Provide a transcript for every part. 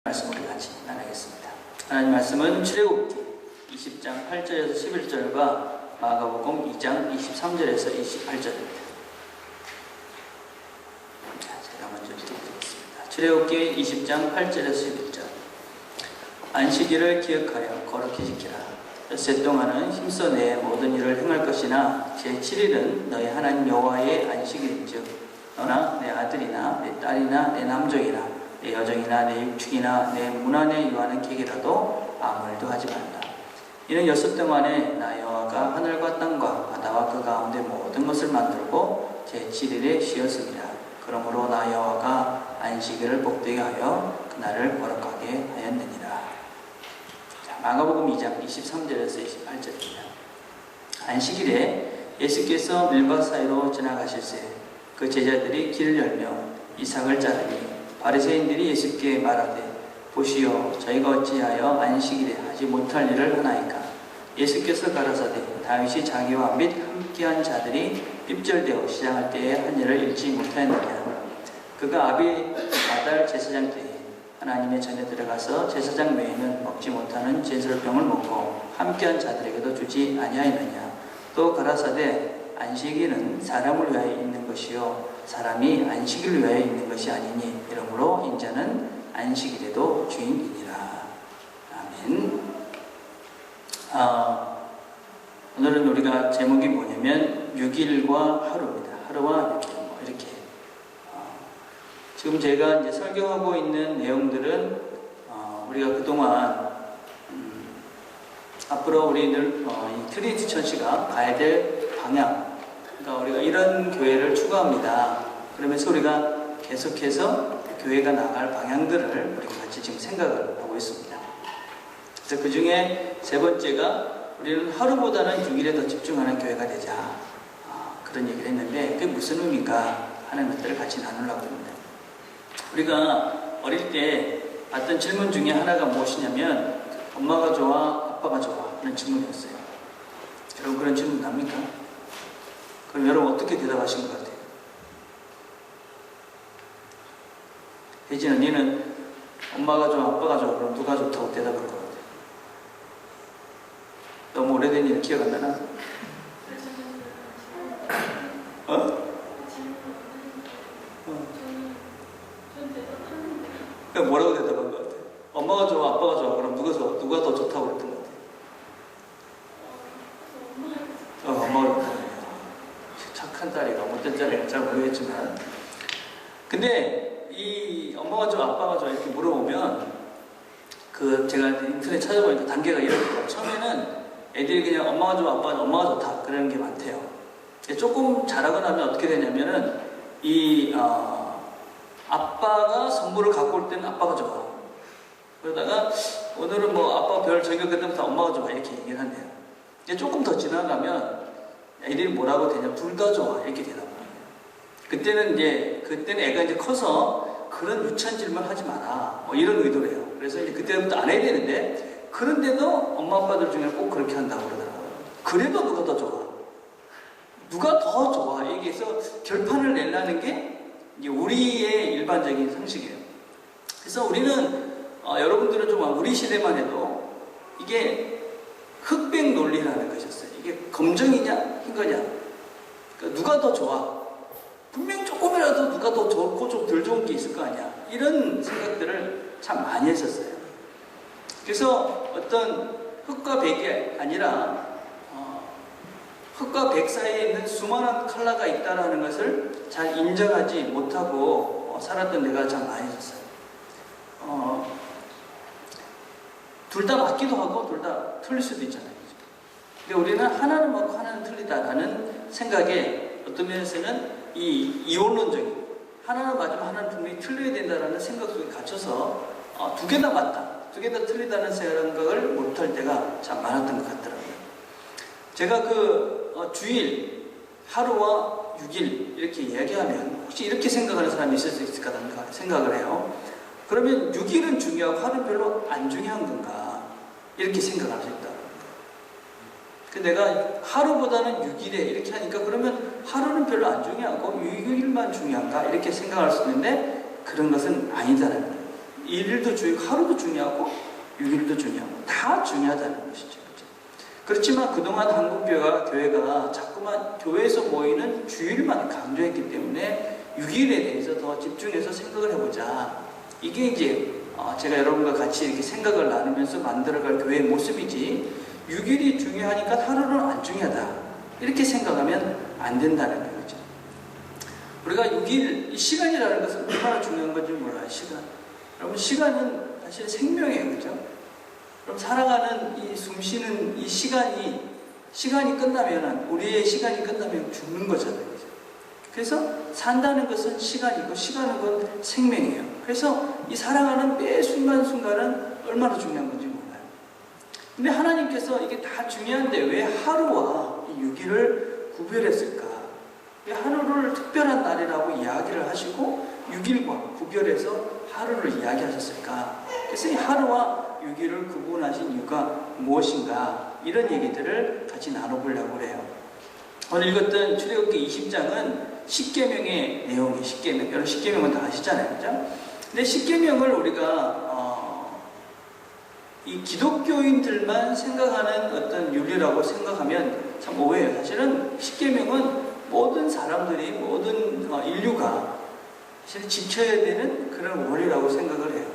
말씀을 같이 나누겠습니다. 하나님 말씀은 출애굽기 20장 8절에서 11절과 마가복음 2장 23절에서 28절입니다. 제가 먼저 읽어드리겠습니다. 출애굽기 20장 8절에서 11절. 안식일을 기억하여 거룩히 지키라. 엿새 동안은 힘써 내 모든 일을 행할 것이나 제7일은 너희 하나님 여호와의 안식일인즉 너나 내 아들이나 내 딸이나 내 남종이나 내 여종이나 내 육축이나 내 문 안에 유하는 객이라도 아무 일도 하지 말라. 이는 엿새 동안에 나 여호와가 하늘과 땅과 바다와 그 가운데 모든 것을 만들고 제7일에 쉬었습니다. 그러므로 나 여호와가 안식일을 복되게 하여 그날을 거룩하게 하였느니라. 마가복음 2장 23절에서 28절입니다. 안식일에 예수께서 밀밭 사이로 지나가실새 그 제자들이 길을 열며 이삭을 자르니 바리새인들이 예수께 말하되 보시오 저희가 어찌하여 안식일에 하지 못할 일을 하나이까. 예수께서 가라사대 다윗이 자기와 및 함께한 자들이 핍절되어 시장할 때에 한 일을 잃지 못하였느냐. 그가 아비아달 제사장 때에 하나님의 전에 들어가서 제사장 외에는 먹지 못하는 제설병을 먹고 함께한 자들에게도 주지 아니하였느냐. 또 가라사대 안식일은 사람을 위하여 있는 것이요 사람이 안식일을 위하여 있는 것이 아니니 이러므로 인자는 안식일에도 주인이니라. 아멘. 오늘은 우리가 제목이 뭐냐면 6일과 하루입니다. 하루와 6일 이렇게. 지금 제가 이제 설교하고 있는 내용들은 우리가 그동안 앞으로 우리들 이 트리니티 처치가 가야 될 방향, 그러니까 우리가 이런 교회를 추구합니다. 그러면서 우리가 계속해서 교회가 나갈 방향들을 우리가 같이 지금 생각을 하고 있습니다. 그래서 그 중에 세 번째가 우리는 하루보다는 6일에 더 집중하는 교회가 되자. 그런 얘기를 했는데 그게 무슨 의미인가 하는 것들을 같이 나누려고 합니다. 우리가 어릴 때 봤던 질문 중에 하나가 무엇이냐면 엄마가 좋아, 아빠가 좋아? 이런 질문이었어요. 여러분 그런 질문 납니까? 그럼 여러분 어떻게 대답하신 것 같아요? 혜진아, 니는 엄마가 좋아, 아빠가 좋아? 그럼 누가 좋다고 대답할 것 같아요? 너무 오래된 일 기억 안 나나? 그러니까 뭐라고 대답한 것 같아요? 엄마가 좋아, 아빠가 좋아? 그럼 누가 더 좋다고 그랬던 것 같아요? 엄마가 좋다. 착한 딸이가 못된 딸이가 잘 모르겠지만, 근데 이 엄마가 좋아, 아빠가 좋아 이렇게 물어보면 제가 인터넷 찾아보니까 단계가 이렇게 돼요. 처음에는 애들이 그냥 엄마가 좋아, 아빠가 좋아, 엄마가 좋다 그러는 게 많대요. 조금 자라고 나면 어떻게 되냐면은 아빠가 선물을 갖고 올 때는 아빠가 좋아. 그러다가 오늘은 뭐 아빠가 별 저녁 그때부터 엄마가 좋아 이렇게 얘기를 한대요. 이제 조금 더 지나가면 애들이 뭐라고 되냐, 둘 다 좋아 이렇게 대답을 해요. 그때는 애가 이제 커서 그런 유치한 질문 하지 마라 뭐 이런 의도래요. 그래서 이제 그때부터 안 해야 되는데 그런데도 엄마 아빠들 중에 꼭 그렇게 한다고 그러더라고요. 그래도 누가 더 좋아? 누가 더 좋아? 여기에서 결판을 내려는 게 이제 우리의 일반적인 상식이에요. 그래서 우리는 여러분들은 좀 우리 시대만 해도 이게 흑백 논리라는 것이었어요. 이게 검정이냐 흰거냐, 그러니까 누가 더 좋아? 분명 조금이라도 누가 더 좋고 좀 덜 좋은 게 있을 거 아니야. 이런 생각들을 참 많이 했었어요. 그래서 어떤 흑과 백이 아니라 흑과 백 사이에 있는 수많은 컬러가 있다는 것을 잘 인정하지 못하고 살았던 데가 참 많이 있었어요. 둘 다 맞기도 하고 둘 다 틀릴 수도 있잖아요. 근데 우리는 하나는 맞고 하나는 틀리다라는 생각에 어떤 면에서는 이 이원론적인 하나는 맞으면 하나는 분명히 틀려야 된다라는 생각 속에 갇혀서 두 개 다 맞다, 두 개 다 틀리다는 생각을 못할 때가 참 많았던 것 같더라고요. 제가 주일, 하루와 6일 이렇게 이야기하면 혹시 이렇게 생각하는 사람이 있을 수 있을까 생각을 해요. 그러면 6일은 중요하고 하루는 별로 안 중요한 건가 이렇게 생각할 수 있다. 내가 하루보다는 6일에 이렇게 하니까 그러면 하루는 별로 안 중요하고 6일만 중요한가 이렇게 생각할 수 있는데 그런 것은 아니다라는 거예요. 일일도 중요하고 하루도 중요하고 6일도 중요하고 다 중요하다는 것이죠. 그렇지만 그동안 한국교회가 자꾸만 교회에서 모이는 주일만 강조했기 때문에 6일에 대해서 더 집중해서 생각을 해보자. 이게 이제 제가 여러분과 같이 이렇게 생각을 나누면서 만들어갈 교회의 모습이지 6일이 중요하니까 하루는 안 중요하다. 이렇게 생각하면 안 된다는 거죠. 우리가 6일, 이 시간이라는 것은 얼마나 중요한 건지 몰라요. 시간. 여러분 시간은 사실 생명이에요. 그죠? 그럼 살아가는 이 숨쉬는 이 시간이 끝나면, 우리의 시간이 끝나면 죽는 거잖아요. 그래서 산다는 것은 시간이고, 시간은 건 생명이에요. 그래서 이 살아가는 매 순간순간은 얼마나 중요한 건지 몰라요. 근데 하나님께서 이게 다 중요한데 왜 하루와 이 6일을 구별했을까? 왜 하루를 특별한 날이라고 이야기를 하시고 6일과 구별해서 하루를 이야기하셨을까? 그래서 이 하루와 6일을 구분하신 이유가 무엇인가? 이런 얘기들을 같이 나눠보려고 해요. 오늘 읽었던 출애굽기 20장은 십계명의 내용이에요. 십계명. 여러분 십계명은 다 아시잖아요. 그죠? 근데 십계명을 우리가 이 기독교인들만 생각하는 어떤 윤리라고 생각하면 참 오해예요. 사실은 십계명은 모든 사람들이, 모든 인류가 사실 지켜야 되는 그런 원리라고 생각을 해요.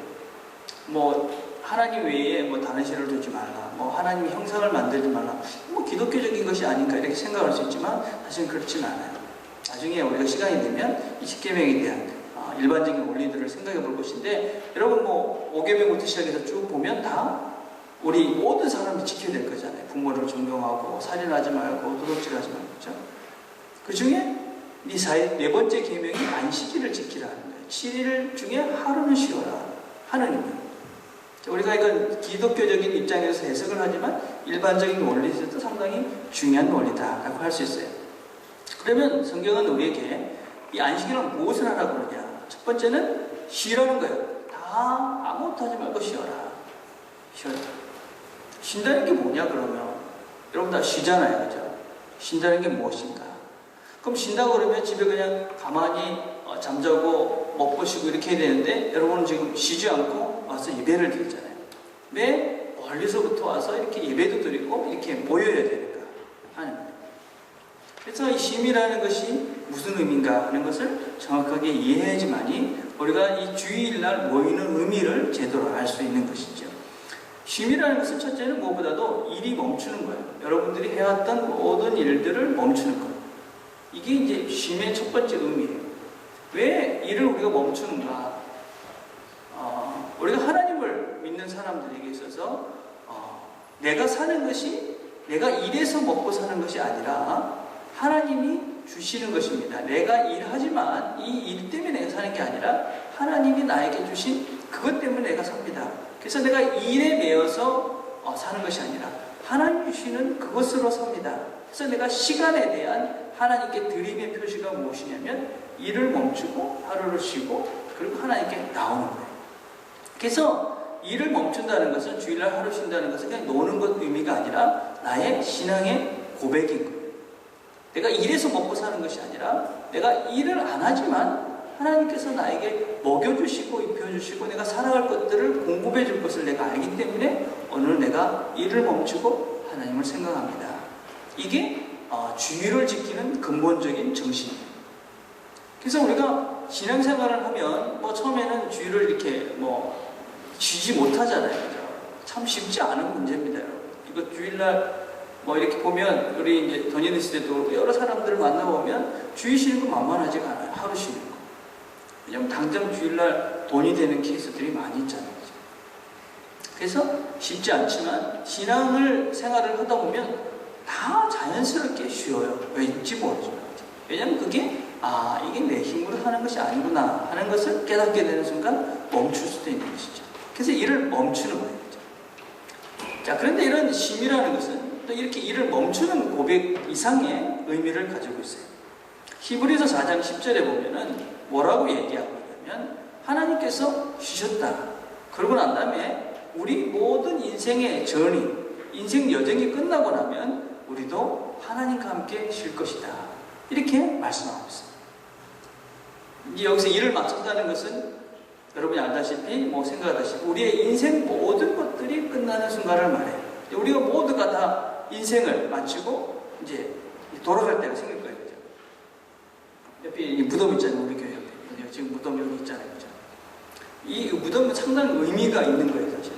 뭐 하나님 외에 뭐 다른 신을 두지 말라, 뭐 하나님의 형상을 만들지 말라, 뭐 기독교적인 것이 아닌가 이렇게 생각할 수 있지만 사실은 그렇지는 않아요. 나중에 우리가 시간이 되면 이 십계명에 대한 일반적인 원리들을 생각해 볼 것인데, 여러분 뭐 5계명부터 시작해서 쭉 보면 다 우리 모든 사람이 지켜야 될 거잖아요. 부모를 존경하고 살인하지 말고 도둑질하지 말고. 그렇죠? 그 중에 네 번째 계명이 안식일을 지키라는 거예요. 7일 중에 하루는 쉬어라. 하느님은. 우리가 이건 기독교적인 입장에서 해석을 하지만 일반적인 원리에서도 상당히 중요한 원리다라고 할 수 있어요. 그러면 성경은 우리에게 이 안식일은 무엇을 하라고 그러냐? 첫 번째는 쉬라는 거예요. 다 아무것도 하지 말고 쉬어라. 쉬어라. 쉰다는 게 뭐냐 그러면? 여러분 다 쉬잖아요. 그죠? 쉰다는 게 무엇인가? 그럼 쉰다고 그러면 집에 그냥 가만히 잠자고 먹고 쉬고 이렇게 해야 되는데, 여러분은 지금 쉬지 않고 와서 예배를 드리잖아요. 왜 멀리서부터 와서 이렇게 예배도 드리고 이렇게 모여야 되는가 하는 거예요. 그래서 이 쉼이라는 것이 무슨 의미인가 하는 것을 정확하게 이해해야지만이 우리가 이 주일날 모이는 의미를 제대로 알 수 있는 것이죠. 쉼이라는 것은 첫째는 무엇보다도 일이 멈추는 거예요. 여러분들이 해왔던 모든 일들을 멈추는 거예요. 이게 이제 쉼의 첫 번째 의미예요. 왜 일을 우리가 멈추는가? 우리가 하나님을 믿는 사람들에게 있어서 내가 사는 것이 내가 일해서 먹고 사는 것이 아니라 하나님이 주시는 것입니다. 내가 일하지만 이 일 때문에 내가 사는 게 아니라 하나님이 나에게 주신 그것 때문에 내가 삽니다. 그래서 내가 일에 매여서 사는 것이 아니라 하나님 주시는 그것으로 삽니다. 그래서 내가 시간에 대한 하나님께 드림의 표시가 무엇이냐면 일을 멈추고 하루를 쉬고 그리고 하나님께 나오는 거예요. 그래서 일을 멈춘다는 것은, 주일날 하루 쉰다는 것은 그냥 노는 것 의미가 아니라 나의 신앙의 고백인 거예요. 내가 일해서 먹고 사는 것이 아니라 내가 일을 안 하지만 하나님께서 나에게 먹여주시고 입혀주시고 내가 살아갈 것들을 공급해 줄 것을 내가 알기 때문에 오늘 내가 일을 멈추고 하나님을 생각합니다. 이게 주일을 지키는 근본적인 정신이에요. 그래서 우리가 신앙생활을 하면 뭐 처음에는 주일을 이렇게 쉬지 못하잖아요. 그죠? 참 쉽지 않은 문제입니다. 여러분. 이거 주일날 이렇게 보면 우리 이제 던예드 시대도 여러 사람들을 만나보면 주일 쉬는 거 만만하지가 않아요. 하루 쉬는 거. 왜냐면 당장 주일날 돈이 되는 케이스들이 많이 있잖아요. 그죠? 그래서 쉽지 않지만 신앙을 생활을 하다 보면 다 자연스럽게 쉬어요. 왜인지 모르지만. 왜냐면 그게 이게 내 힘으로 하는 것이 아니구나 하는 것을 깨닫게 되는 순간 멈출 수도 있는 것이죠. 그래서 일을 멈추는 거예요. 자, 그런데 이런 쉼이라는 것은 또 이렇게 일을 멈추는 고백 이상의 의미를 가지고 있어요. 히브리서 4장 10절에 보면은 뭐라고 얘기하고 있냐면 하나님께서 쉬셨다. 그러고 난 다음에 우리 모든 인생의 인생 여정이 끝나고 나면 우리도 하나님과 함께 쉴 것이다. 이렇게 말씀하고 있어요. 이제 여기서 일을 마쳤다는 것은 여러분이 알다시피 뭐 생각하다시피 우리의 인생 모든 것들이 끝나는 순간을 말해요. 우리가 모두가 다 인생을 마치고 이제 돌아갈 때가 생길 거예요. 그죠? 옆에 이 무덤 있잖아요. 우리 교회 옆에. 지금 무덤 여기 있잖아요. 그죠? 이 무덤은 상당히 의미가 있는 거예요. 사실.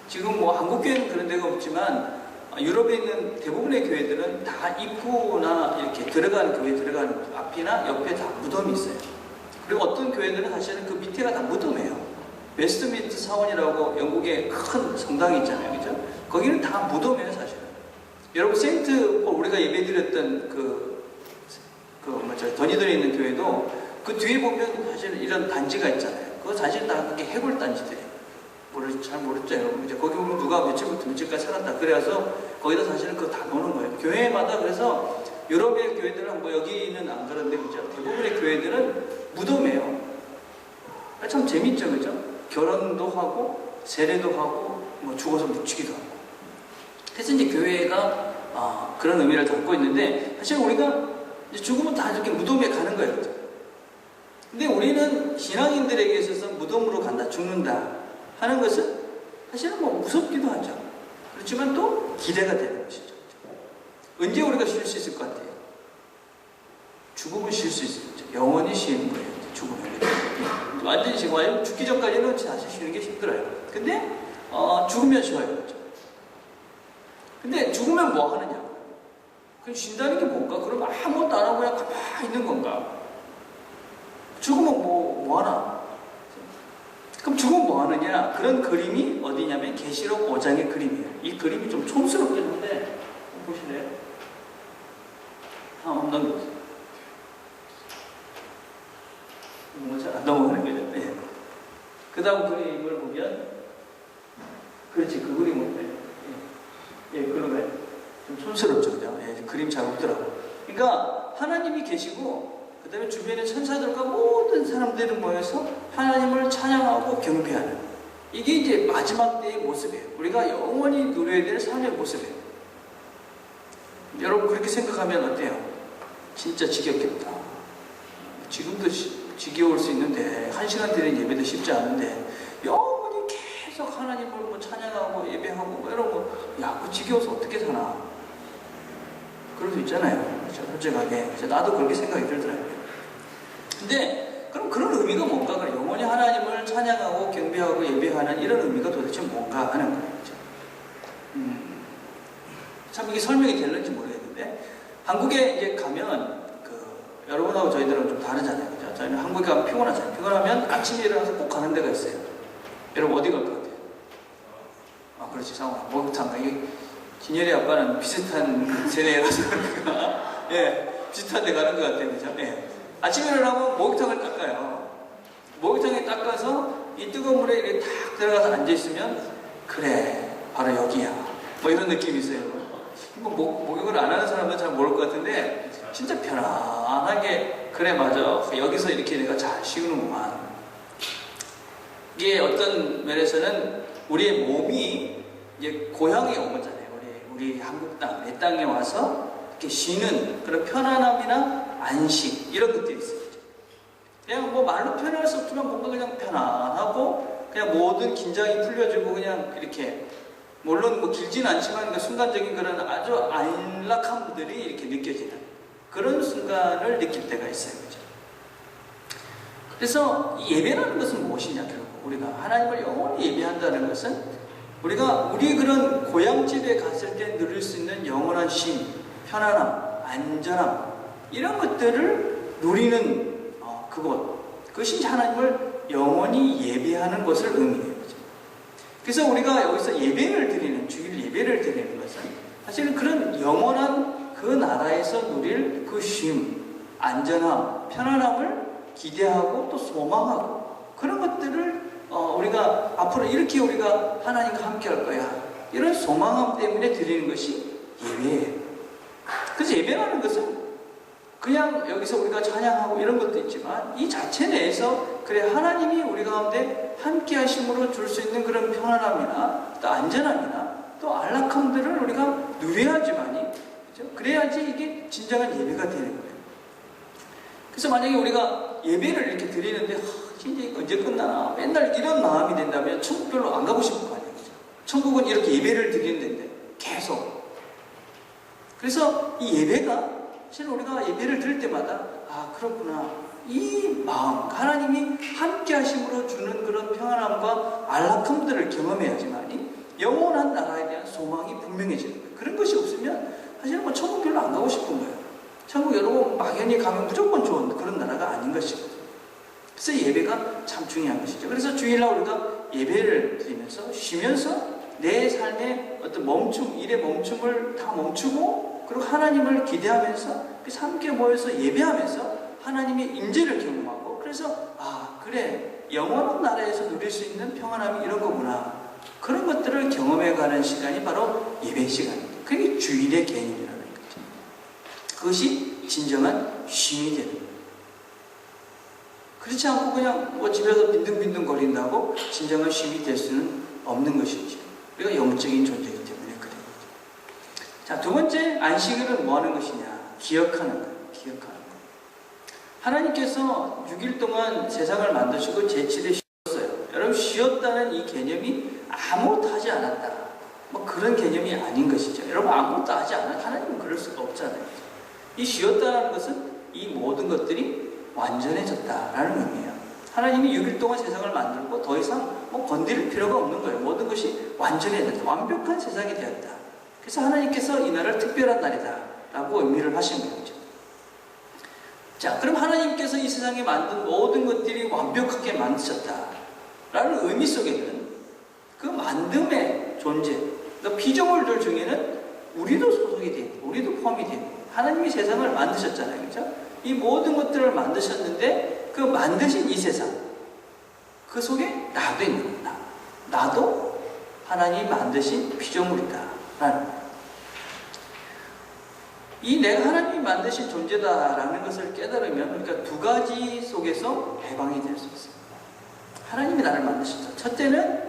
지금 뭐 한국 교회는 그런 데가 없지만 유럽에 있는 대부분의 교회들은 다 입구나 이렇게 들어가는 교회 들어가는 앞이나 옆에 다 무덤이 있어요. 그리고 어떤 교회들은 사실은 그 밑에가 다 무덤이에요. 웨스트민스터 사원이라고 영국의 큰 성당이 있잖아요. 그죠? 거기는 다 무덤이에요, 사실은. 여러분, 세인트 폴, 우리가 예배드렸던 더니들에 있는 교회도 그 뒤에 보면 사실 이런 단지가 있잖아요. 그거 사실 다 그게 해골 단지들이에요. 잘 모르죠, 여러분. 이제 거기 보면 누가 며칠부터 며칠까지 살았다. 그래서 거기다 사실은 그거 다 놓는 거예요. 교회마다 그래서 유럽의 교회들은 뭐 여기는 안 그런데 그죠? 대부분의 교회들은 무덤이에요. 참 재밌죠, 그죠? 결혼도 하고 세례도 하고 뭐 죽어서 묻히기도 하고. 그래서 이제 교회가 그런 의미를 담고 있는데 사실 우리가 이제 죽으면 다 이렇게 무덤에 가는 거예요, 그죠? 근데 우리는 신앙인들에게 있어서 무덤으로 간다, 죽는다 하는 것은 사실은 뭐 무섭기도 하죠. 그렇지만 또 기대가 되는 것이죠. 언제 우리가 쉴 수 있을 것 같아요? 죽으면 쉴 수 있죠. 영원히 쉬는 거예요. 죽으면. 완전히 지금 죽기 전까지는 사실 쉬는 게 힘들어요. 근데 죽으면 쉬어요. 그렇죠? 근데 죽으면 뭐 하느냐? 그럼 쉰다는 게 뭔가? 그럼 아무것도 안 하고 그냥 가만히 있는 건가? 죽으면 뭐 하나? 그럼 죽으면 뭐 하느냐? 그런 그림이 어디냐면 계시록 5장의 그림이에요. 이 그림이 좀 촌스럽긴 한데 보실래요? 한번 넘겨보세요. 뭐 잘 안 넘어가는 거죠. 예. 그 다음 그림을 보면 그렇지, 그 그림을 예, 그러네. 좀 촌스럽죠, 그죠? 예, 그림 잘 없더라고. 그러니까 하나님이 계시고 그 다음에 주변의 천사들과 모든 사람들이 모여서 하나님을 찬양하고 경배하는 이게 이제 마지막 때의 모습이에요. 우리가 영원히 누려야 될 삶의 모습이에요. 여러분 그렇게 생각하면 어때요? 진짜 지겹겠다. 지금도 지겨울 수 있는데 1시간 드리는 예배도 쉽지 않은데 영원히 계속 하나님을 뭐 찬양하고 예배하고 뭐 이런 거 야, 그거 지겨워서 어떻게 사나? 그럴 수 있잖아요. 솔직하게. 나도 그렇게 생각이 들더라고요. 근데 그럼 그런 의미가 뭔가? 그럼 영원히 하나님을 찬양하고 경배하고 예배하는 이런 의미가 도대체 뭔가 하는 거예요. 참 이게 설명이 될는지 모르겠는데 한국에 이제 가면 여러분하고 저희들은 좀 다르잖아요. 그죠? 저희는 한국에 가면 피곤하잖아요. 피곤하면 아침에 일어나서 꼭 가는 데가 있어요. 여러분 어디 갈 것 같아요? 그렇지, 상황. 목욕탕. 이게 진열이 아빠는 비슷한 세대라서 예, 비슷한 데 가는 것 같아요. 그죠? 예. 아침에 일어나면 목욕탕을 닦아요. 목욕탕에 닦아서 이 뜨거운 물에 이렇게 탁 들어가서 앉아있으면 그래, 바로 여기야. 뭐 이런 느낌이 있어요. 목욕을 안 하는 사람은 잘 모를 것 같은데 진짜 편안하게 그래 맞아 여기서 이렇게 내가 잘 쉬우는구만. 이게 어떤 면에서는 우리의 몸이 이제 고향에 온 거잖아요. 우리 한국 땅, 내 땅에 와서 이렇게 쉬는 그런 편안함이나 안식 이런 것들이 있어요. 그냥 뭐 말로 표현할 수 없지만 뭔가 그냥 편안하고 그냥 모든 긴장이 풀려지고 그냥 이렇게 물론 뭐 길진 않지만 그 순간적인 그런 아주 안락함들이 이렇게 느껴지는 그런 순간을 느낄 때가 있어요. 그죠? 그래서 이 예배라는 것은 무엇이냐, 결국 우리가 하나님을 영원히 예배한다는 것은 우리가 우리 그런 고향집에 갔을 때 누릴 수 있는 영원한 쉼, 편안함, 안전함 이런 것들을 누리는 그것이 하나님을 영원히 예배하는 것을 의미해요. 그래서 우리가 여기서 예배를 드리는, 주일 예배를 드리는 것은 사실은 그런 영원한 그 나라에서 누릴 그 쉼, 안전함, 편안함을 기대하고 또 소망하고 그런 것들을 우리가 앞으로 이렇게 우리가 하나님과 함께 할 거야. 이런 소망함 때문에 드리는 것이 예배예요. 그래서 예배라는 것은 그냥 여기서 우리가 찬양하고 이런 것도 있지만 이 자체 내에서 그래 하나님이 우리 가운데 함께 하심으로 줄 수 있는 그런 편안함이나 또 안전함이나 또 안락함들을 우리가 누려야지만이 그렇죠? 그래야지 이게 진정한 예배가 되는 거예요. 그래서 만약에 우리가 예배를 이렇게 드리는데 진짜 이거 언제 끝나나 맨날 이런 마음이 된다면 천국 별로 안 가고 싶을 거 아니에요. 그죠? 천국은 이렇게 예배를 드리는 데인데 계속. 그래서 이 예배가 사실 우리가 예배를 드릴 때마다 아 그렇구나 이 마음 하나님이 함께 하심으로 주는 그런 평안함과 안락함들을 경험해야지만이 영원한 나라에 대한 소망이 분명해지는 거예요. 그런 것이 없으면 사실은 뭐 천국 별로 안 가고 싶은 거예요. 천국 여러분 막연히 가면 무조건 좋은 그런 나라가 아닌 것이거든요. 그래서 예배가 참 중요한 것이죠. 그래서 주일날 우리가 예배를 드리면서 쉬면서 내 삶의 어떤 멈춤, 일의 멈춤을 다 멈추고 그리고 하나님을 기대하면서 그래서 함께 모여서 예배하면서 하나님의 임재를 경험하고 그래서 아 그래 영원한 나라에서 누릴 수 있는 평안함이 이런 거구나 그런 것들을 경험해가는 시간이 바로 예배 시간입니다. 그게 주일의 개념이라는 거죠. 그것이 진정한 쉼이 되는 거예요. 그렇지 않고 그냥 뭐 집에서 빈둥빈둥 거린다고 진정한 쉼이 될 수는 없는 것이죠. 우리가 영적인 존재이기 때문에 그래요. 자, 두 번째 안식일은 뭐 하는 것이냐? 기억하는 거예요. 기억하는 거예요. 하나님께서 6일 동안 세상을 만드시고 제7일 쉬었어요. 여러분 쉬었다는 이 개념이 아무것도 하지 않았다. 뭐 그런 개념이 아닌 것이죠. 여러분 아무것도 하지 않아 하나님은 그럴 수가 없잖아요. 이 쉬었다는 것은 이 모든 것들이 완전해졌다라는 의미예요. 하나님이 6일 동안 세상을 만들고 더 이상 뭐 건드릴 필요가 없는 거예요. 모든 것이 완전해졌다. 완벽한 세상이 되었다. 그래서 하나님께서 이 날을 특별한 날이다 라고 의미를 하신 거죠. 자, 그럼 하나님께서 이 세상에 만든 모든 것들이 완벽하게 만드셨다라는 의미 속에는 그 만듦의 존재, 그러니까 피조물들 중에는 우리도 소속이 되고 우리도 포함이 되고 하나님이 세상을 만드셨잖아요. 그렇죠? 이 모든 것들을 만드셨는데 그 만드신 이 세상 그 속에 나도 있는 거다. 나도 하나님이 만드신 피조물이다 라는 거예요. 이 내가 하나님이 만드신 존재다라는 것을 깨달으면 그러니까 두 가지 속에서 해방이 될 수 있어요. 하나님이 나를 만드셨다. 첫째는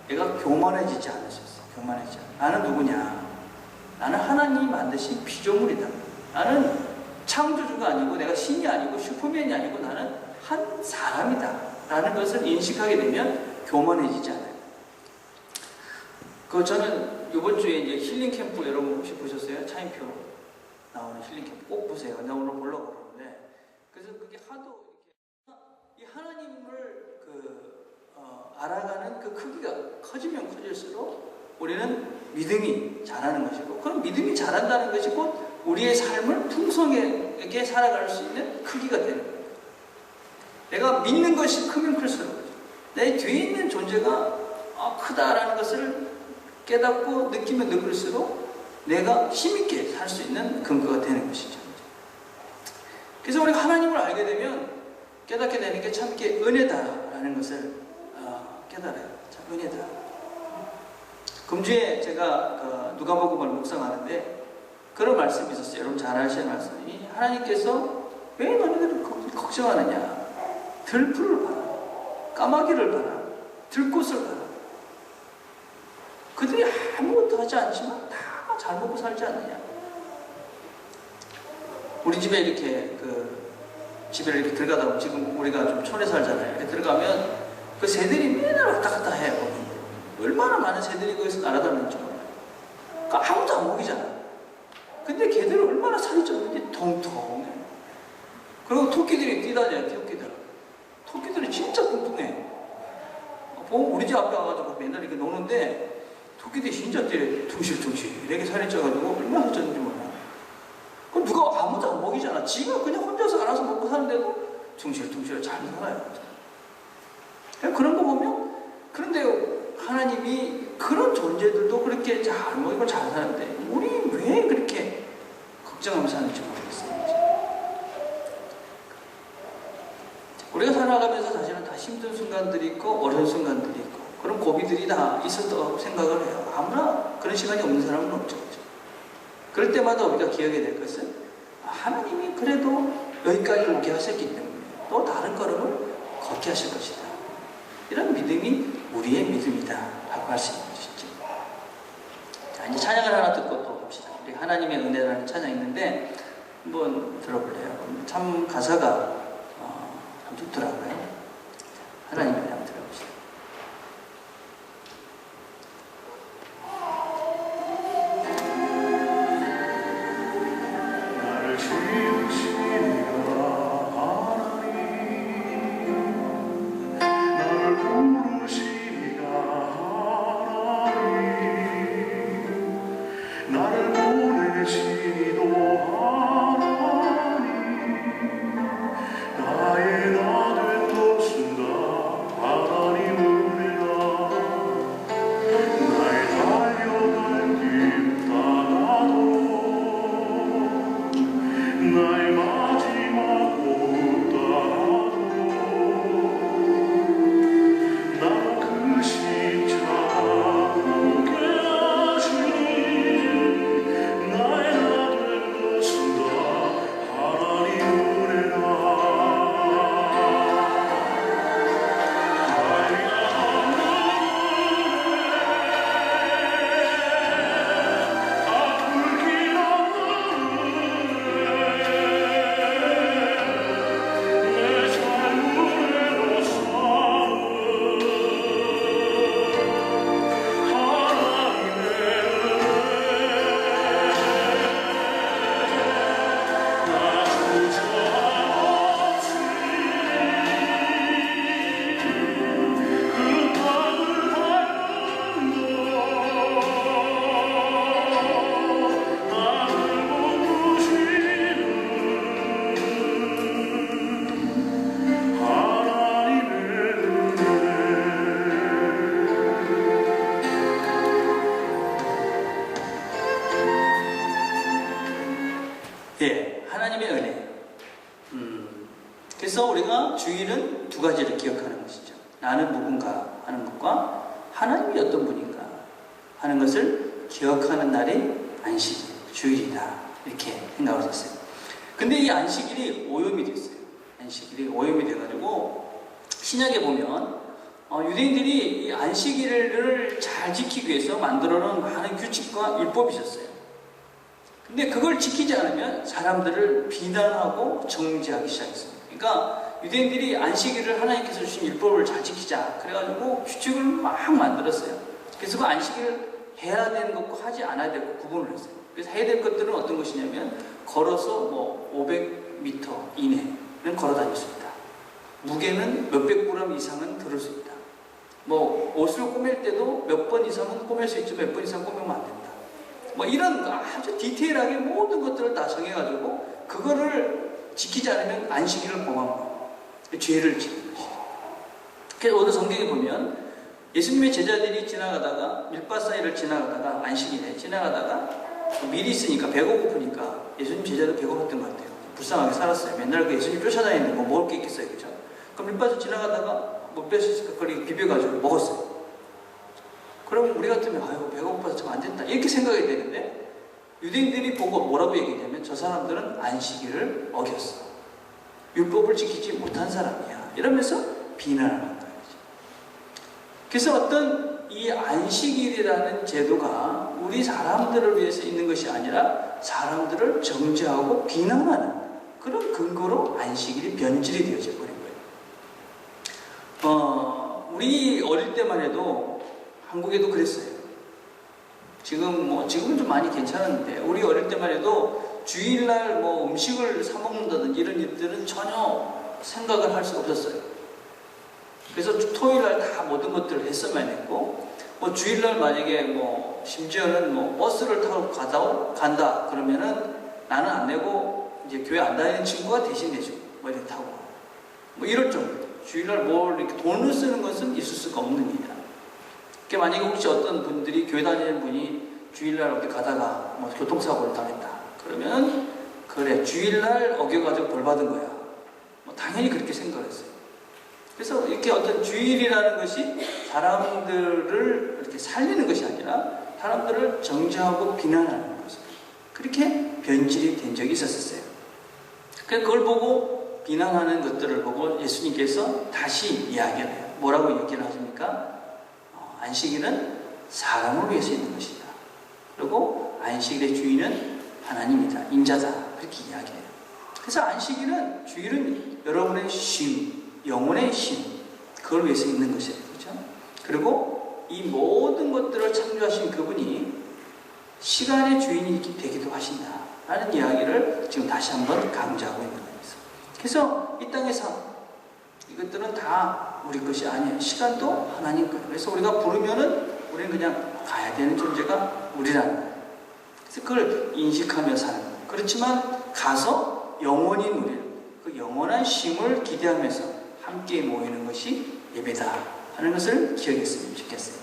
내가 교만해지지 않으셨어. 교만해지지 않아. 나는 누구냐? 나는 하나님이 만드신 피조물이다. 나는 창조주가 아니고 내가 신이 아니고 슈퍼맨이 아니고 나는 한 사람이다 라는 것을 인식하게 되면 교만해지지 않아요. 저는 이번 주에 이제 힐링 캠프 여러분 혹시 보셨어요? 차인표 나오는 힐링 캠프 꼭 보세요. 나 오늘 보려고 그러는데 그래서 그게 하도 이렇게 이 하나님을 알아가는 그 크기가 커지면 커질수록 우리는 믿음이 자라는 것이고 그럼 믿음이 자란다는 것이 곧 우리의 삶을 풍성하게 살아갈 수 있는 크기가 되는 거예요. 내가 믿는 것이 크면 클수록 내 뒤에 있는 존재가 크다라는 것을 깨닫고 느끼면 느낄수록 내가 힘있게 살 수 있는 근거가 되는 것이죠. 그래서 우리가 하나님을 알게 되면 깨닫게 되는 게 참 이게 은혜다라는 것을 깨달아요. 참 은혜다. 금주에 제가 누가복음을 묵상하는데 그런 말씀이 있었어요. 여러분 잘 아시는 말씀이 하나님께서 왜 너희들을 걱정하느냐? 들풀을 봐라. 까마귀를 봐라. 들꽃을 봐라. 그들이 아무것도 하지 않지만 다 잘 먹고 살지 않느냐? 우리 집에 이렇게 집에 이렇게 들어가다 보면 지금 우리가 좀 촌에 살잖아요. 이렇게 들어가면 그 새들이 맨날 왔다 갔다 해요. 얼마나 많은 새들이 거기서 날아다니는지 몰라요. 그러니까 아무도 안 먹이잖아. 근데 걔들은 얼마나 살이 쪘는지 통통해. 그리고 토끼들이 뛰다녀요. 토끼들이 진짜 뚱뚱해. 우리 집 앞에 와가지고 맨날 이렇게 노는데 토끼들이 진짜 뛰어요. 둥실둥실 이렇게 살이 쪄가지고 얼마나 쪘는지 몰라. 그럼 누가 아무도 안 먹이잖아. 지가 그냥 혼자서 알아서 먹고 사는데도 둥실둥실 잘 살아요. 그런 거 보면 그런데 하나님이 그런 존재들도 그렇게 잘 먹이고 잘 사는데 우리 왜 그렇게 걱정하면서 사는지 모르겠어요. 우리가 살아가면서 사실은 다 힘든 순간들이 있고 어려운 순간들이 있고 그런 고비들이 다 있었다고 생각을 해요. 아무나 그런 시간이 없는 사람은 없죠. 그럴 때마다 우리가 기억해야 될 것은 하나님이 그래도 여기까지 오게 하셨기 때문에 또 다른 걸음을 걷게 하실 것이다. 이런 믿음이 우리의 믿음이다 라고 할 수 있는 것이죠. 자, 이제 찬양을 하나 듣고 또 봅시다. 우리 하나님의 은혜라는 찬양이 있는데 한번 들어볼래요? 참 가사가 참 좋더라고요. 하나님의 한번 들어봅시다. 나를 지으시니가 하나님, 나를 부르시니가 하나님, 나를 보내시니도 하나님, 나의 나 된 것은 다 하나님 은혜라. 나의 달려갈 길 다 나도 나의 마지막 호흡 따라도 나로 그 십자가 함께 하시니 나의 나 된 것은 다 하나님 은혜라. 예, 하나님의 은혜. 그래서 우리가 주일은 두 가지를 기억하는 것이죠. 나는 누군가 하는 것과 하나님이 어떤 분인가 하는 것을 기억하는 날이 안식, 주일이다. 이렇게 생각을 했어요. 근데 이 안식일이 오염이 됐어요. 안식일이 오염이 돼가지고 신약에 보면 유대인들이 이 안식일을 잘 지키기 위해서 만들어 놓은 많은 규칙과 율법이 있었어요. 근데 그걸 지키지 않으면 사람들을 비난하고 정죄하기 시작했습니다. 그러니까 유대인들이 안식일을 하나님께서 주신 율법을 잘 지키자 그래가지고 규칙을 막 만들었어요. 그래서 그 안식일을 해야 되는 것과 하지 않아야 될 것 구분을 했어요. 그래서 해야 될 것들은 어떤 것이냐면 걸어서 뭐 500m 이내는 걸어 다닐 수 있다. 무게는 몇백 그램 이상은 들을 수 있다. 뭐 옷을 꼬맬 때도 몇 번 이상은 꼬맬 수 있지 몇 번 이상 꼬매면 안 된다. 뭐 이런 아주 디테일하게 모든 것들을 다 정해가지고 그거를 지키지 않으면 안식일을 범한 거예요. 죄를 지는 것이에요. 그래서 오늘 성경에 보면 예수님의 제자들이 지나가다가 밀밭 사이를 지나가다가 안식일에 지나가다가 밀이 있으니까 배고프니까 예수님 제자도 배고팠던 것 같아요. 불쌍하게 살았어요. 맨날 그 예수님 쫓아다니는데 뭐 먹을 게 있겠어요, 그죠? 그럼 밀밭을 지나가다가 못 뺐으니까 그걸 비벼가지고 먹었어요. 그럼 우리 같으면 아유 배가 고파서 참 안 된다 이렇게 생각이 되는데 유대인들이 보고 뭐라고 얘기냐면 저 사람들은 안식일을 어겼어. 율법을 지키지 못한 사람이야. 이러면서 비난을 한다는 거죠. 그래서 어떤 이 안식일이라는 제도가 우리 사람들을 위해서 있는 것이 아니라 사람들을 정죄하고 비난하는 그런 근거로 안식일이 변질이 되어져 버린 거예요. 우리 어릴 때만 해도 한국에도 그랬어요. 지금은 좀 많이 괜찮은데 우리 어릴 때만 해도 주일날 뭐 음식을 사 먹는다든지 이런 일들은 전혀 생각을 할 수가 없었어요. 그래서 토요일날 다 모든 것들을 했어만 했고 뭐 주일날 만약에 뭐 심지어는 뭐 버스를 타고 간다 그러면은 나는 안 내고 이제 교회 안 다니는 친구가 대신 내주고 뭐 이렇게 타고 뭐 이럴 정도. 주일날 뭘 이렇게 돈을 쓰는 것은 있을 수가 없는 일이야. 만약에 혹시 어떤 분들이 교회 다니는 분이 주일날 어디 가다가 뭐 교통사고를 당했다 그러면 그래 주일날 어겨가지고 벌 받은 거야. 뭐 당연히 그렇게 생각을 했어요. 그래서 이렇게 어떤 주일이라는 것이 사람들을 이렇게 살리는 것이 아니라 사람들을 정죄하고 비난하는 것을 그렇게 변질이 된 적이 있었어요. 그걸 보고 비난하는 것들을 보고 예수님께서 다시 이야기를 해요. 뭐라고 얘기를 하십니까? 안식일은 사람을 위해서 있는 것이다. 그리고 안식일의 주인은 하나님이다. 인자다. 그렇게 이야기해요. 그래서 안식일은 주일은 여러분의 쉼, 영혼의 쉼, 그 그걸 위해서 있는 것이에요. 그렇죠? 그리고 이 모든 것들을 창조하신 그분이 시간의 주인이 되기도 하신다라는 이야기를 지금 다시 한번 강조하고 있는 겁니다. 그래서 이 땅의 삶, 이것들은 다 우리 것이 아니에요. 시간도 하나님 거예요. 그래서 우리가 부르면은 우리는 그냥 가야 되는 존재가 우리라는 거예요. 그래서 그걸 인식하며 사는 거예요. 그렇지만 가서 영원히 누릴 그 영원한 쉼을 기대하면서 함께 모이는 것이 예배다 하는 것을 기억했으면 좋겠어요.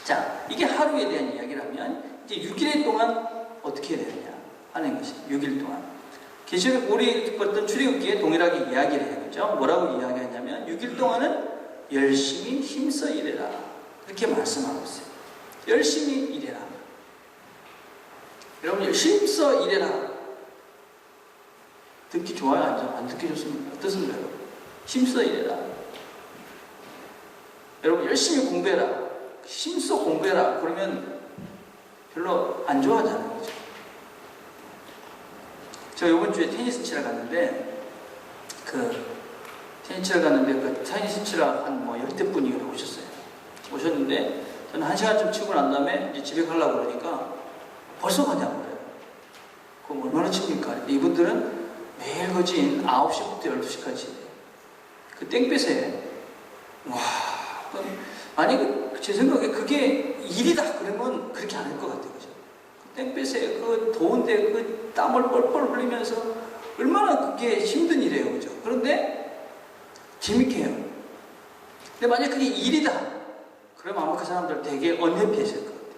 자, 이게 하루에 대한 이야기라면 이제 6일 동안 어떻게 해야 되느냐 하는 것이 6일 동안. 계시록 우리 봤던 출애굽기에 동일하게 이야기를 해요. 그죠? 뭐라고 이야기하냐면 6일 동안은 열심히 힘써 일해라. 그렇게 말씀하고 있어요. 열심히 일해라. 여러분, 힘써 일해라. 듣기 좋아요? 안 듣기 좋습니까? 어떻습니까? 여러분? 힘써 일해라. 여러분, 열심히 공부해라. 힘써 공부해라. 그러면 별로 안 좋아하잖아요. 그죠? 제가 이번 주에 테니스 치러 갔는데, 테니스 치러 한 뭐 10대 분이 오셨는데, 저는 1시간쯤 치고 난 다음에 이제 집에 가려고 그러니까 벌써 가냐고 그래요. 그럼 얼마나 칩니까? 이분들은 매일 거진 9시부터 12시까지 그 땡볕에 만약에 제 생각에 그게 일이다 그러면 그렇게 안 할 것 같아요. 그죠? 그 땡볕에 그 더운데 그 땀을 뻘뻘 흘리면서 얼마나 그게 힘든 일이에요. 그죠? 그런데 재밌게 해요. 근데 만약 그게 일이다 그러면 아마 그 사람들 되게 언해피했을 것 같아요.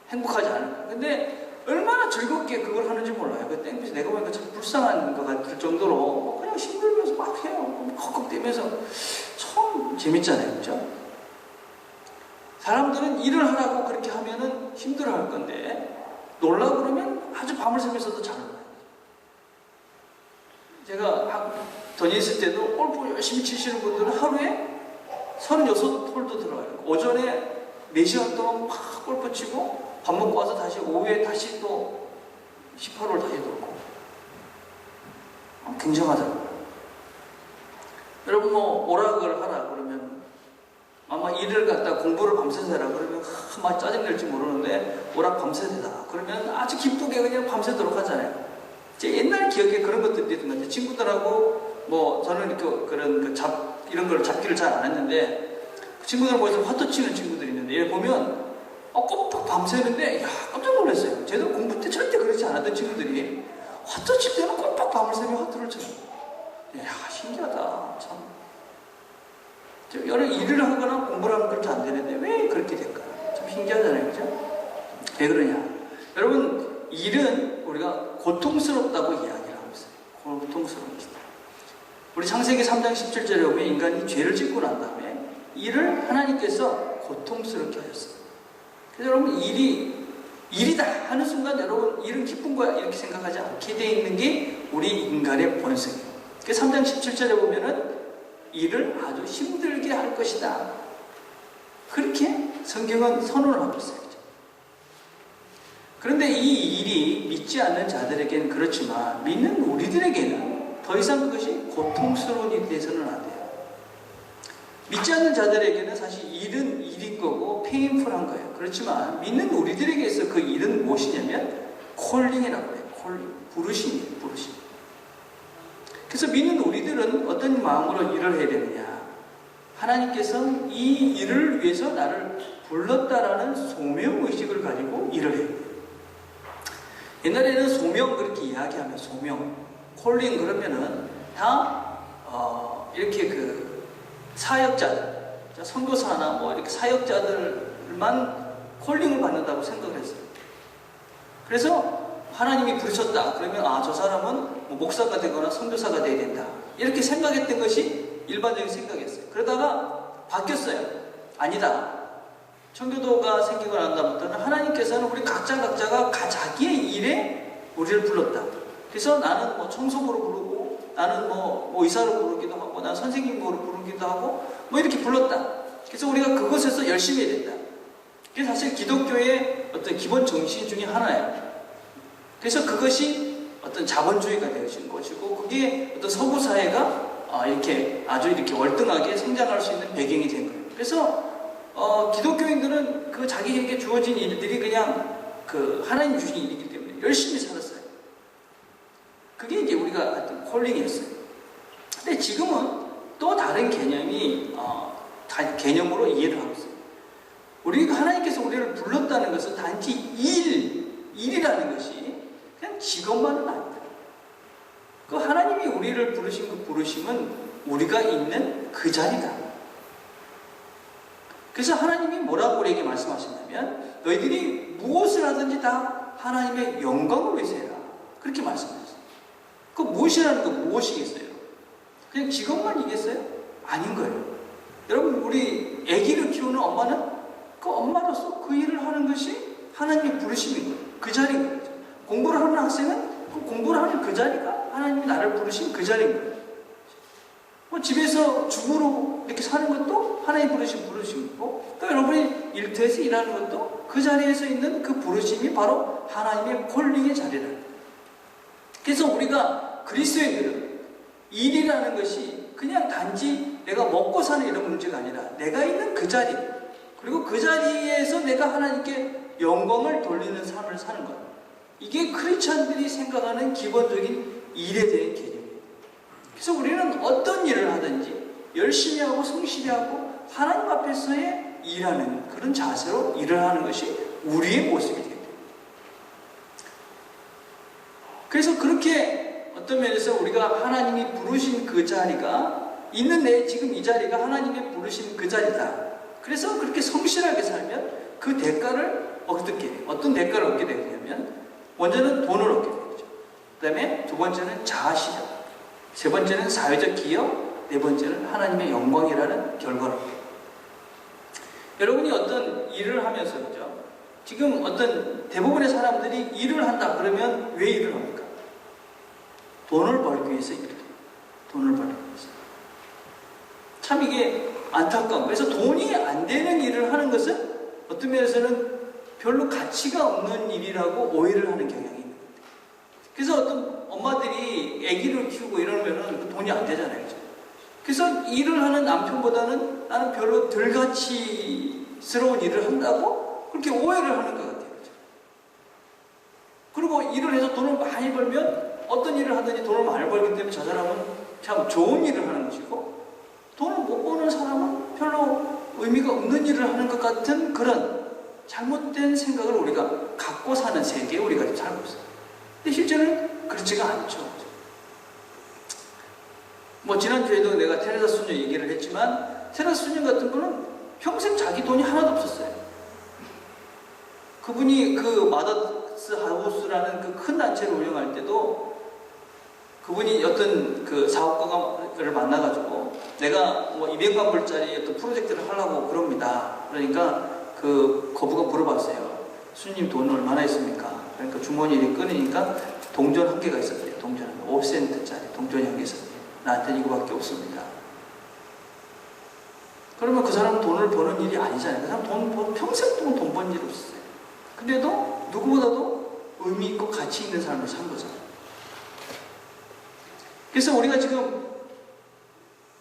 행복하지 않을 거예요. 근데 얼마나 즐겁게 그걸 하는지 몰라요. 그 땡볕에 내가 보니까 참 불쌍한 것 같을 정도로 그냥 힘들면서 막 해요. 헉헉대면서 참 재밌잖아요. 그죠? 사람들은 일을 하라고 그렇게 하면은 힘들어 할 건데 놀라고 그러면 아주 밤을 새면서도 잘 놀아요. 제가 돈 있을 때도 골프 열심히 치시는 분들은 하루에 36홀도 들어가요. 오전에 4시간 동안 막 골프 치고 밥 먹고 와서 다시 오후에 다시 또 18홀 다시 돌고. 굉장하더라고요. 여러분 뭐 오락을 하라 그러면 아마 일을 갖다 공부를 밤새서 해라 그러면 아마 짜증낼지 모르는데 오락 밤새서 해라 그러면 아주 기쁘게 그냥 밤새도록 하잖아요. 제 옛날 기억에 그런 것들이 있던 것 같아요. 친구들하고 뭐 저는 그런 이런 걸 잡기를 잘 안 했는데 그 친구들 모여서 화투 치는 친구들이 있는데 얘 보면 꼬박 밤새는데 야 깜짝 놀랐어요. 쟤들 공부 때 절대 그렇지 않았던 친구들이 화투 칠 때는 꼬박 밤을 새며 화투를 쳐요. 야 신기하다 참. 여러 일을 하거나 공부를 하면 그렇게 안 되는데 왜 그렇게 될까? 참 신기하잖아요. 그죠? 왜 그러냐? 여러분 일은 우리가 고통스럽다고 이야기를 하고 있어요. 고통스러운 것이다. 우리 창세기 3장 17절에 보면 인간이 죄를 짓고 난 다음에 일을 하나님께서 고통스럽게 하셨어요. 그래서 여러분 일이다 하는 순간 여러분 일은 기쁜 거야 이렇게 생각하지 않게 돼 있는 게 우리 인간의 본성이에요. 그래서 3장 17절에 보면은 일을 아주 힘들게 할 것이다. 그렇게 성경은 선언을 하고 있어요. 그런데 이 일이 믿지 않는 자들에게는 그렇지만 믿는 우리들에게는 더 이상 그것이 고통스러운 일이 돼서는 안 돼요. 믿지 않는 자들에게는 사실 일은 일인 거고 페인풀한 거예요. 그렇지만 믿는 우리들에게서 그 일은 무엇이냐면 콜링이라고 해요. 콜링, 부르심이에요. 부르심. 그래서 믿는 우리들은 어떤 마음으로 일을 해야 되느냐? 하나님께서 이 일을 위해서 나를 불렀다라는 소명의식을 가지고 일을 해요. 옛날에는 소명 그렇게 이야기하면 소명, 콜링 그러면은 다 이렇게 그 사역자들, 선교사나 뭐 이렇게 사역자들만 콜링을 받는다고 생각을 했어요. 그래서 하나님이 부르셨다 그러면 저 사람은 뭐 목사가 되거나 선교사가 돼야 된다 이렇게 생각했던 것이 일반적인 생각이었어요. 그러다가 바뀌었어요. 아니다. 청교도가 생기고 난 다음부터는 하나님께서는 우리 각자가 자기의 일에 우리를 불렀다. 그래서 나는 뭐 청소부로 부르고 나는 뭐 의사로 부르기도 하고 나는 선생님으로 부르기도 하고 뭐 이렇게 불렀다. 그래서 우리가 그것에서 열심히 해야 된다. 그게 사실 기독교의 어떤 기본 정신 중에 하나예요. 그래서 그것이 어떤 자본주의가 되어진 것이고 그게 어떤 서구 사회가 이렇게 아주 이렇게 월등하게 성장할 수 있는 배경이 된 거예요. 그래서 기독교인들은 그 자기에게 주어진 일들이 그냥 그 하나님 주신 일이기 때문에 열심히 살았어요. 그게 이제 우리가 어떤 콜링이었어요. 근데 지금은 또 다른 개념이 개념으로 이해를 하고 있어요. 우리가 하나님께서 우리를 불렀다는 것은 단지 일이라는 것이 그냥 직업만은 아니다. 그 하나님이 우리를 부르신 그 부르심은 우리가 있는 그 자리다. 그래서 하나님이 뭐라고 우리에게 말씀하셨냐면 너희들이 무엇을 하든지 다 하나님의 영광을 위해서 해라. 그렇게 말씀하셨어요. 그 무엇이라는 건 무엇이겠어요? 그냥 직업만이겠어요? 아닌 거예요. 여러분, 우리 아기를 키우는 엄마는 그 엄마로서 그 일을 하는 것이 하나님의 부르심인 거예요. 그 자리인 거죠. 공부를 하는 학생은 그 공부를 하는 그 자리가 하나님이 나를 부르신 그 자리인 거예요. 뭐 집에서 주부로 이렇게 사는 것도 하나님이 부르신 부르심이고, 또 여러분이 일터에서 일하는 것도 그 자리에서 있는 그 부르심이 바로 하나님의 콜링의 자리라는 거예요. 그래서 우리가 그리스도인들은 일이라는 것이 그냥 단지 내가 먹고 사는 이런 문제가 아니라 내가 있는 그 자리, 그리고 그 자리에서 내가 하나님께 영광을 돌리는 삶을 사는 것. 이게 크리스찬들이 생각하는 기본적인 일에 대한 개념이에요. 그래서 우리는 어떤 일을 하든지 열심히 하고 성실히 하고 하나님 앞에서의 일하는 그런 자세로 일을 하는 것이 우리의 모습이 되겠다. 그래서 그렇게 어떤 면에서 우리가 하나님이 부르신 그 자리가 있는 지금 이 자리가 하나님이 부르신 그 자리다. 그래서 그렇게 성실하게 살면 그 대가를 얻게 돼요. 어떤 대가를 얻게 되냐면 먼저는 돈을 얻게 되죠. 그 다음에 두 번째는 자아실현, 세 번째는 사회적 기여, 네 번째는 하나님의 영광이라는 결과를 얻게 돼요. 여러분이 어떤 일을 하면서 그죠? 지금 어떤 대부분의 사람들이 일을 한다 그러면 왜 일을 합니까? 돈을 벌기 위해서 일을 해요. 돈을 벌기 위해서. 참 이게 안타까운. 그래서 돈이 안 되는 일을 하는 것은 어떤 면에서는 별로 가치가 없는 일이라고 오해를 하는 경향이 있는 거예요. 그래서 어떤 엄마들이 아기를 키우고 이러면은 돈이 안 되잖아요. 그렇죠? 그래서 일을 하는 남편보다는 나는 별로 덜 가치스러운 일을 한다고 그렇게 오해를 하는 것 같아요. 그렇죠? 그리고 일을 해서 돈을 많이 벌면 어떤 일을 하든지 돈을 많이 벌기 때문에 저 사람은 참 좋은 일을 하는 것이고, 돈을 못 버는 사람은 별로 의미가 없는 일을 하는 것 같은 그런 잘못된 생각을 우리가 갖고 사는 세계에 우리가 살고 있어요. 근데 실제는 그렇지가 않죠. 뭐 지난주에도 내가 테레사 수녀 얘기를 했지만 테레사 수녀 같은 분은 평생 자기 돈이 하나도 없었어요. 그분이 그 마더스 하우스라는 그 큰 단체를 운영할 때도 그분이 어떤 그 사업가를 만나가지고 내가 뭐 200만 불짜리 어떤 프로젝트를 하려고 그럽니다. 그러니까 그 거부가 물어봤어요. 수님 돈 얼마나 있습니까? 그러니까 주머니에 꺼내니까 동전 한 개가 있었대요. 동전 5센트짜리 동전이 한 개 있었대요. 나한테는 이거밖에 없습니다. 그러면 그 사람은 돈을 버는 일이 아니잖아요. 그 사람 평생 동안 돈 버는 일이 없었어요. 근데도 누구보다도 의미 있고 가치 있는 삶을 산 거잖아요. 그래서 우리가 지금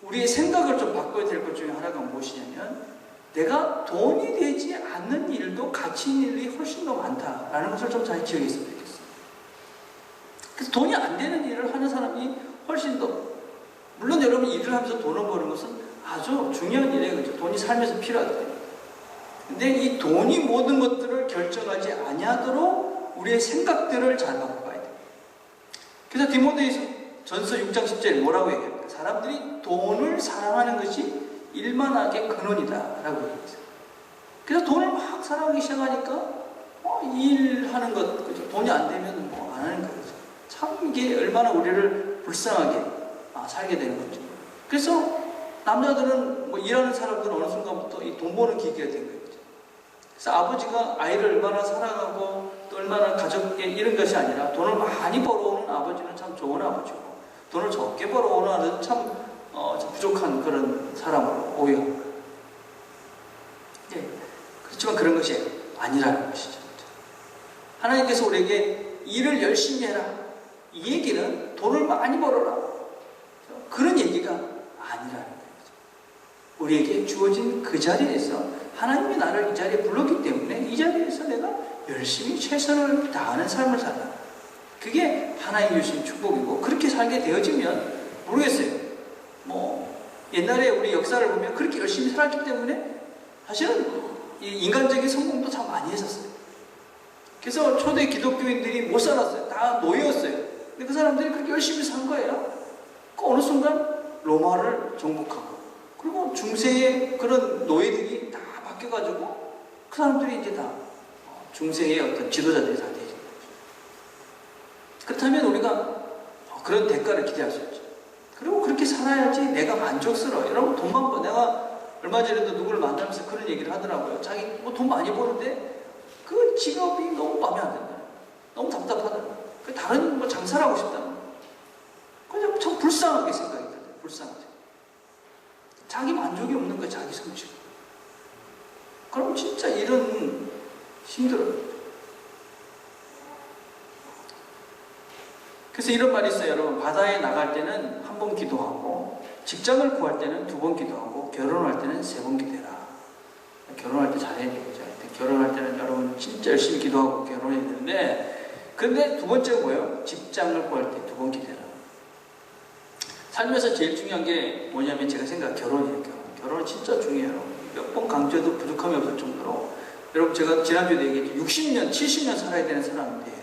우리의 생각을 좀 바꿔야 될 것 중에 하나가 무엇이냐면 내가 돈이 되지 않는 일도 가치 있는 일이 훨씬 더 많다라는 것을 좀 잘 기억했으면 좋겠어요. 그래서 돈이 안 되는 일을 하는 사람이 훨씬 더, 물론 여러분 일을 하면서 돈을 버는 것은 아주 중요한 일이에요. 그렇죠? 돈이 살면서 필요하거든요. 근데 이 돈이 모든 것들을 결정하지 아니하도록 우리의 생각들을 잘 바꿔봐야 돼요. 그래서 디모데전서 6장 10절에 뭐라고 얘기합니까? 사람들이 돈을 사랑하는 것이 일만하게 근원이다 라고 얘기했어요. 그래서 돈을 막 사랑하기 시작하니까 일하는 것, 그죠? 돈이 안 되면 뭐 안 하는 거죠. 참 이게 얼마나 우리를 불쌍하게 살게 되는 거죠. 그래서 남자들은 뭐 일하는 사람들은 어느 순간부터 이 돈 버는 기계가 된 거예요. 그래서 아버지가 아이를 얼마나 사랑하고 또 얼마나 가족에 이런 것이 아니라 돈을 많이 벌어오는 아버지는 참 좋은 아버지고 돈을 적게 벌어오는 아들은 참 부족한 그런 사람으로 오해하는 거예요. 네. 그렇지만 그런 것이 아니라는 것이죠. 하나님께서 우리에게 일을 열심히 해라. 이 얘기는 돈을 많이 벌어라. 그런 얘기가 아니라는 거예요. 우리에게 주어진 그 자리에서 하나님이 나를 이 자리에 불렀기 때문에 이 자리에서 내가 열심히 최선을 다하는 삶을 살라. 그게 하나님 주신 축복이고, 그렇게 살게 되어지면 모르겠어요. 뭐 옛날에 우리 역사를 보면 그렇게 열심히 살았기 때문에 사실은 이 인간적인 성공도 참 많이 했었어요. 그래서 초대 기독교인들이 못 살았어요. 다 노예였어요. 근데 그 사람들이 그렇게 열심히 산 거예요. 그 어느 순간 로마를 정복하고, 그리고 중세의 그런 노예들이 다 바뀌어가지고 그 사람들이 이제 다 중세의 어떤 지도자들이 다 되죠. 그렇다면 우리가 그런 대가를 기대할 수 있죠. 그리고 그렇게 살아야지 내가 만족스러워. 여러분, 돈만 버. 내가 얼마 전에도 누구를 만나면서 그런 얘기를 하더라고요. 자기 뭐 돈 많이 버는데 그 직업이 너무 마음에 안 든다. 너무 답답하다. 다른 뭐 장사를 하고 싶다. 그냥 참 불쌍하게 생각이 들어요. 불쌍하게. 자기 만족이 없는 거야, 자기 성취가. 그럼 진짜 일은 힘들어요. 그래서 이런 말이 있어요, 여러분. 바다에 나갈 때는 한 번 기도하고, 직장을 구할 때는 2번 기도하고, 결혼할 때는 3번 기도해라. 결혼할 때 잘해야 되겠죠. 결혼할 때는 여러분 진짜 열심히 기도하고 결혼해야 되는데, 근데 두 번째가 뭐예요? 직장을 구할 때 2번 기도해라. 살면서 제일 중요한 게 뭐냐면, 제가 생각한 결혼이에요. 결혼은 진짜 중요해요. 몇 번 강조해도 부족함이 없을 정도로. 여러분, 제가 지난주에 얘기했죠. 60년, 70년 살아야 되는 사람인데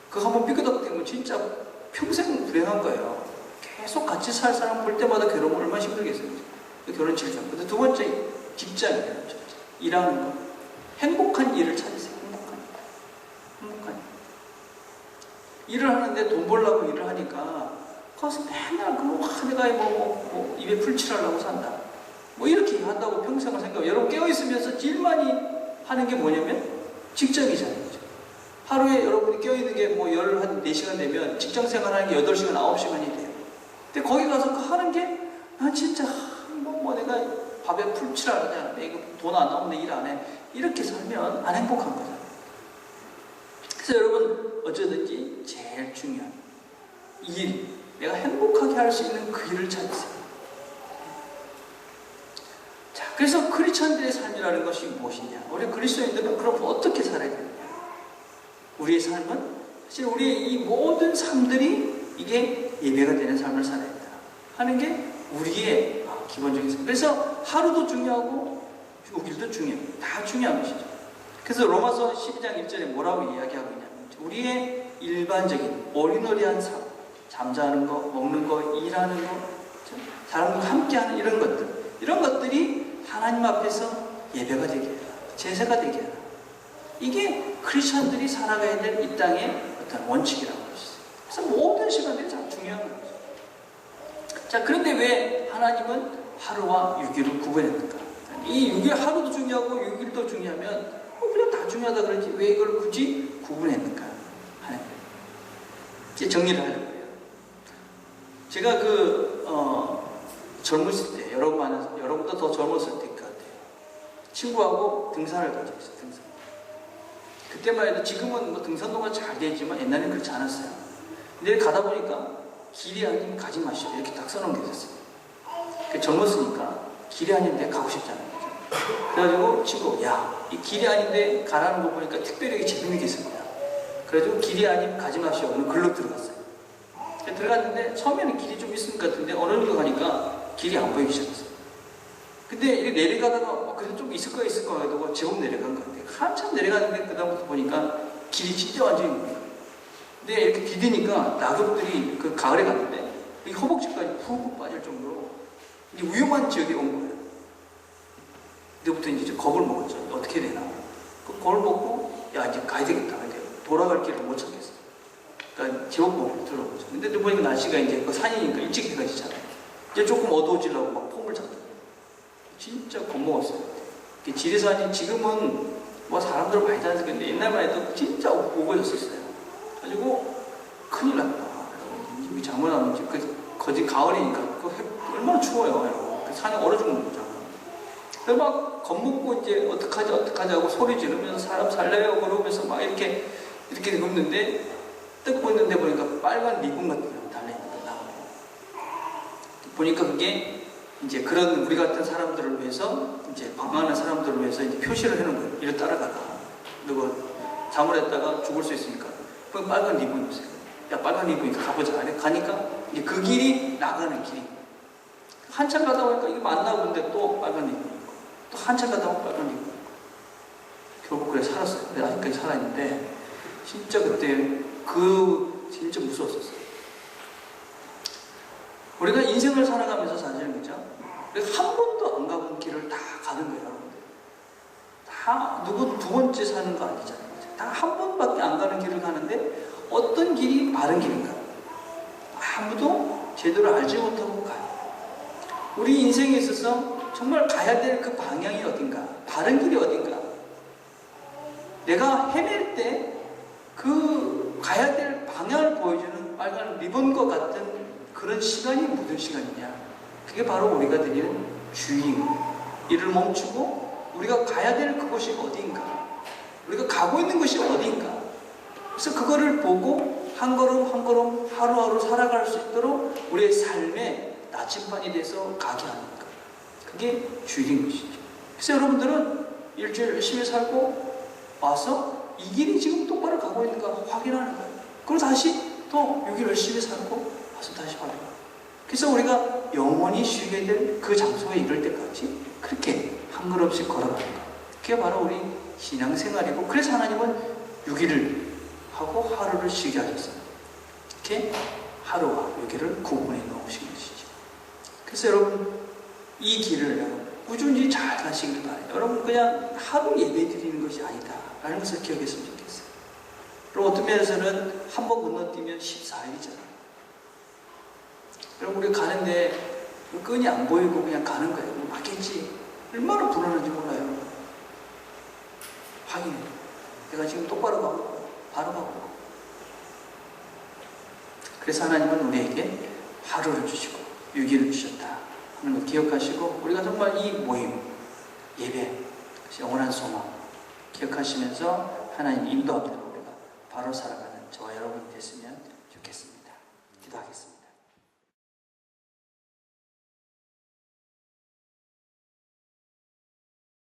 그거 한번 삐끗하면 진짜 평생 불행한 거예요. 계속 같이 살 사람 볼 때마다 괴로움을 얼마나 힘들겠어요. 결혼 질병. 근데 두 번째, 직장이에요. 일하는 거. 행복한 일을 찾으세요. 행복한 일. 일을 하는데 돈 벌려고 일을 하니까 거기서 맨날 내가 뭐 입에 풀칠하려고 산다. 뭐 이렇게 한다고 평생을 생각해요. 여러분, 깨어있으면서 제일 많이 하는 게 뭐냐면 직장이잖아요. 하루에 여러분이 깨어있는 게 뭐 14시간 되면 직장 생활하는 게 8시간, 9시간이 돼요. 근데 거기 가서 하는 게, 진짜, 내가 밥에 풀칠하자. 이거 돈 안 나오는데 일 안 해. 이렇게 살면 안 행복한 거잖아요. 그래서 여러분, 어쩌든지 제일 중요한 일, 내가 행복하게 할 수 있는 그 일을 찾으세요. 자, 그래서 크리스천들의 삶이라는 것이 무엇이냐? 우리 그리스도인들은 그럼 어떻게 살아야 되느냐? 우리의 삶은 사실 우리의 이 모든 삶들이 이게 예배가 되는 삶을 살아야 된다 하는 게 우리의 기본적인 삶. 그래서 하루도 중요하고 6일도 중요해요. 다 중요한 것이죠. 그래서 로마서 12장 1절에 뭐라고 이야기하고 있냐면, 우리의 일반적인 오리너리한 삶, 잠자는 거, 먹는 거, 일하는 거, 사람들과 함께하는 이런 것들이 하나님 앞에서 예배가 되게 해라, 제사가 되게 해라. 이게 크리스천들이 살아가야 될 이 땅의 어떤 원칙이라고 할 수 있어요. 그래서 모든 시간들이 참 중요한 거죠. 자, 그런데 왜 하나님은 하루와 6일을 구분했는가? 이 6일 하루도 중요하고 6일도 중요하면 그냥 다 중요하다 그러지 왜 이걸 굳이 구분했는가 하는 거예요. 이제 정리를 하려고요. 제가 젊었을 때, 여러분보다 더 젊었을 때인 것 같아요. 친구하고 등산을 가죠. 등산. 그때만 해도, 지금은 뭐 등산로가 잘 되지만 옛날에는 그렇지 않았어요. 근데 가다 보니까 길이 아니면 가지 마시오, 이렇게 딱 써놓은 게 있었어요. 젊었으니까 길이 아닌데 가고 싶잖아요. 그래가지고 친구, 이 길이 아닌데 가라는 거 보니까 특별히 재밌는 게 있습니다. 그래가지고 길이 아니면 가지 마시오, 오늘 글로 들어갔어요. 들어갔는데 처음에는 길이 좀 있을 것 같은데 어느 정도 가니까 길이 안 보이기 시작했어요. 근데 이렇게 내려가다가 그래도 좀 있을 거 하고 제법 내려간 것 같아요. 한참 내려가는데 그다음부터 보니까 길이 진짜 완전히 있는 거예요. 근데 이렇게 디디니까 낙엽들이 그 가을에 갔는데 이 허벅지까지 푹 빠질 정도로 이제 위험한 지역에 온 거예요. 그때부터 이제 겁을 먹었죠. 어떻게 되나. 그 겁을 먹고 이제 가야 되겠다. 돌아갈 길을 못 찾겠어. 그러니까 제법 먹고 들어오죠. 근데 또 보니까 날씨가 이제 그 산이니까 일찍 해가 지잖아요. 이제 조금 어두워지려고 막 폼을 잡더라고요. 진짜 겁먹었어요. 지리산이 지금은 뭐 사람들 많이 다녔는데 옛날만 해도 진짜 우거졌었어요. 그래가지고 큰일 났다. 여기 잘못하면 거짓 가을이니까 얼마나 추워요. 여러분. 그 산에 얼어 죽는 거잖아. 그래서 막 겁먹고 이제 어떡하지 하고 소리 지르면서 사람 살려요 그러면서 막 이렇게 걷는데 딱 보이는데 보니까 빨간 미군 같은 게 달려있는 거야. 보니까 그게 이제 그런 우리 같은 사람들을 위해서 이제 방황하는 사람들을 위해서 이제 표시를 해놓은 거예요. 이를 따라가라. 누구 잘못했다가 죽을 수 있으니까. 그럼 빨간 리본이 없어요. 야 빨간 리본이니까 가보자. 가니까 이제 그 길이 나가는 길이. 한참 가다 보니까 이게 맞나 본데 또 빨간 리본이 있고 또 한참 가다 보면 빨간 리본이 있고 결국 그래 살았어요. 근데 아직까지 살아있는데 진짜 그때 진짜 무서웠었어요. 우리가 인생을 살아가면서 사실은 그죠? 우리가 한 번도 안 가본 길을 다 가는 거예요, 여러분들. 다 누구 두 번째 사는 거 아니잖아요. 다 한 번밖에 안 가는 길을 가는데 어떤 길이 바른 길인가? 아무도 제대로 알지 못하고 가요. 우리 인생에 있어서 정말 가야 될 그 방향이 어딘가? 바른 길이 어딘가? 내가 헤맬 때 그 가야 될 방향을 보여주는 빨간 리본과 같은 그런 시간이 무슨 시간이냐? 그게 바로 우리가 드리는 주의. 이를 멈추고 우리가 가야 될 그곳이 어디인가? 우리가 가고 있는 것이 어디인가? 그래서 그거를 보고 한 걸음 한 걸음 하루하루 살아갈 수 있도록 우리의 삶의 나침반이 돼서 가게 하는 것. 그게 주의인 것이죠. 그래서 여러분들은 일주일 열심히 살고 와서 이 길이 지금 똑바로 가고 있는가 확인하는 거예요. 그리고 다시 또 6일 열심히 살고 와서 다시 확인하고. 그래서 우리가 영원히 쉬게 될 그 장소에 이를 때까지 그렇게 한 걸음씩 걸어가는 거. 그게 바로 우리 신앙생활이고, 그래서 하나님은 6일을 하고 하루를 쉬게 하셨어요. 이렇게 하루와 6일을 구분해 놓으신 것이죠. 그래서 여러분 이 길을 꾸준히 잘 가시길 바라요. 여러분 그냥 하루 예배 드리는 것이 아니다 라는 것을 기억했으면 좋겠어요. 그리고 어떤 면에서는 한 번 건너뛰면 14일이잖아요. 여러분 우리 가는데 끈이 안 보이고 그냥 가는 거예요. 맞겠지? 얼마나 불안한지 몰라요. 확인해. 내가 지금 똑바로 가고 바로 가고. 그래서 하나님은 우리에게 하루를 주시고 6일을 주셨다 하는 걸 기억하시고, 우리가 정말 이 모임, 예배, 영원한 소망 기억하시면서 하나님 인도합니다. 우리가 바로 살아가는 저와 여러분이 됐으면 좋겠습니다. 기도하겠습니다.